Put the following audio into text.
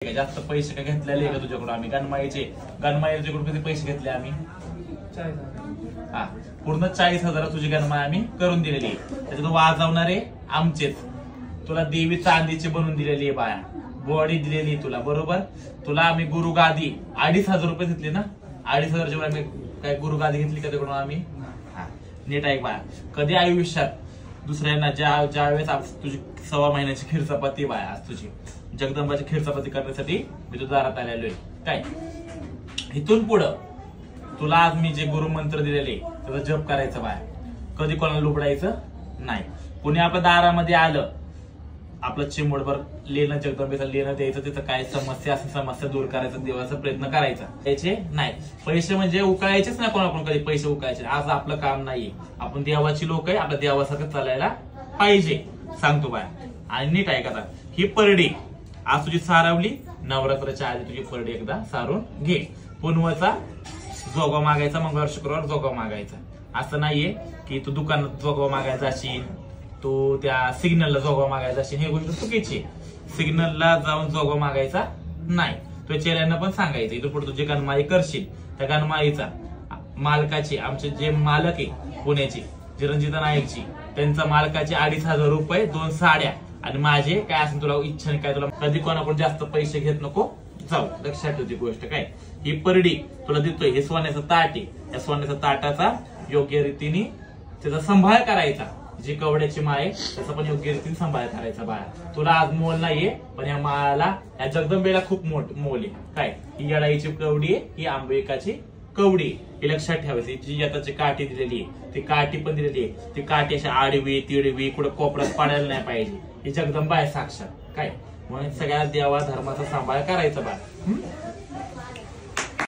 जास्त पैसे काय घेतलेले का तुझ्याकडून? आम्ही गणमाईचे तुझ्याकडून किती पैसे घेतले आम्ही? 40,000. हा, पूर्ण 40,000 तुझी गणमाई आम्ही करून दिलेली आहे. त्याच्यात वाजवणारे आमचेच. तुला देवी चांदीची बनवून दिलेली आहे बाया, बॉडी दिलेली तुला, बरोबर. तुला आम्ही गुरु गादी 2,500 रुपये घेतले ना. 2,500 ची आम्ही काय गुरु गादी घेतली का तिकडून आम्ही? हा, नीट ऐक बाया. कधी आयुष्यात दुसऱ्यांना ज्या वेळेस तुझी 1.25 महिन्याची खीरचपाती बाया, आज तुझी जगदंबाची खीरचपाती करण्यासाठी मी तुझ्या दारात आलेलो आहे. काय इथून पुढं तुला आज मी जे गुरुमंत्र दिलेले त्याचा जप करायचा बाया. कधी कोणाला लुबडायचं नाही. कुणी आपल्या दारामध्ये आलं, आपलं चिमोडभर लेणं जगदंबेचं लेणं द्यायचं, त्याचं काय समस्या असेल समस्या दूर करायचा, देवाचा प्रयत्न करायचा. त्याचे नाही पैसे म्हणजे उकळायचेच नाही कोणाकडून, कधी पैसे उकळायचे. आज आपलं काम नाहीये, आपण देवाची लोक आहे, आपल्या देवासारखं चालायला पाहिजे, सांगतो बाया. आणि नीट ऐका, ही परडी आज तुझी सारवली, नवरात्राच्या आधी तुझी परडी एकदा सारून घे. पुनवाचा जोगा मागायचा, मंगळवार शुक्रवार जोगा मागायचा. असं नाहीये की तू दुकानात जोगवा मागायला जाशील, तू त्या सिग्नलला जोगवा मागायला जाशील. ही गोष्ट चुकीची. सिग्नलला जाऊन जोगवा मागायचा नाही. तुझ्या चेल्यांना पण सांगायचं, इथून पुढे तुझी गणमाई करशील, त्या गणमाईचा मालकाची, आमचे जे मालक आहे पुण्याची चिरंजीता नाईकची, त्यांचा मालकाचे 2,500 रुपये, 2 साड्या आणि माझे काय असेल तुला इच्छा काय, तुला कधी कोणाकडून जास्त पैसे घेत नको जाऊ. लक्षात ठेवती गोष्ट. काय ही परडी तुला देतोय, हे सोन्याचं ताट आहे. या सोन्याच्या ताटाचा योग्य रीतीने त्याचा सांभाळ करायचा. जी कवड्याची माय त्याचा पण योग्य रीतीने सांभाळ करायचा बाळा. तुला आज मोल नाहीये, पण या माळाला, या जगदंबेला खूप मोल आहे. काय ही येडाईची कवडी आहे, ही आंबेकाची कवडी, हे लक्षात ठेवायची. जी आताची काठी दिलेली आहे, ती काठी पण दिलेली आहे. ती काठी अशा आडवी तिडवी कुठं कोपऱ्यात पाडायला नाही पाहिजे. ही जगदंबा आहे साक्षात. काय म्हणून सगळ्या देवा धर्माचा सांभाळ करायचा बा.